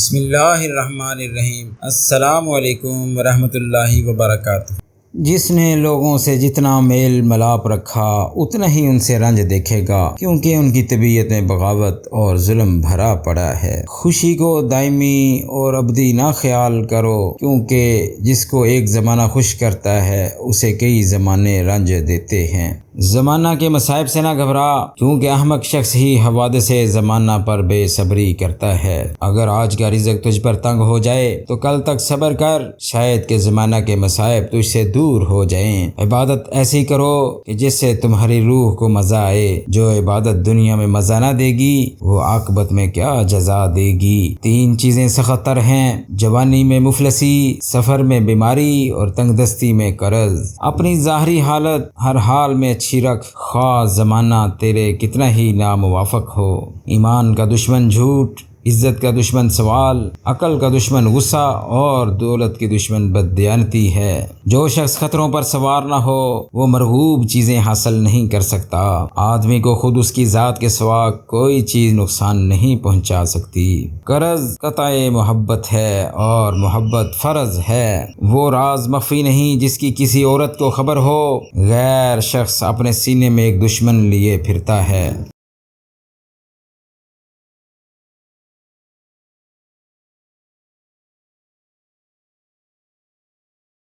بسم اللہ الرحمن الرحیم۔ السلام علیکم ورحمۃ اللہ وبرکاتہ۔ جس نے لوگوں سے جتنا میل ملاپ رکھا اتنا ہی ان سے رنج دیکھے گا، کیونکہ ان کی طبیعت میں بغاوت اور ظلم بھرا پڑا ہے۔ خوشی کو دائمی اور ابدی نہ خیال کرو، کیونکہ جس کو ایک زمانہ خوش کرتا ہے اسے کئی زمانے رنج دیتے ہیں۔ زمانہ کے مصائب سے نہ گھبرا، کیونکہ احمق شخص ہی حوادث زمانہ پر بے صبری کرتا ہے۔ اگر آج کا رزق تجھ پر تنگ ہو جائے تو کل تک صبر کر، شاید کہ زمانہ کے مصائب تجھ سے دور ہو جائیں۔ عبادت ایسی کرو کہ جس سے تمہاری روح کو مزہ آئے۔ جو عبادت دنیا میں مزہ نہ دے گی وہ عاقبت میں کیا جزا دے گی۔ 3 چیزیں سخت تر ہیں: جوانی میں مفلسی، سفر میں بیماری اور تنگ دستی میں قرض۔ اپنی ظاہری حالت ہر حال میں اچھی رکھ، خواہ زمانہ تیرے کتنا ہی ناموافق ہو۔ ایمان کا دشمن جھوٹ، عزت کا دشمن سوال، عقل کا دشمن غصہ اور دولت کی دشمن بددیانتی ہے۔ جو شخص خطروں پر سوار نہ ہو وہ مرغوب چیزیں حاصل نہیں کر سکتا۔ آدمی کو خود اس کی ذات کے سوا کوئی چیز نقصان نہیں پہنچا سکتی۔ قرض قطع محبت ہے اور محبت فرض ہے۔ وہ راز مخفی نہیں جس کی کسی عورت کو خبر ہو۔ غیر شخص اپنے سینے میں ایک دشمن لیے پھرتا ہے۔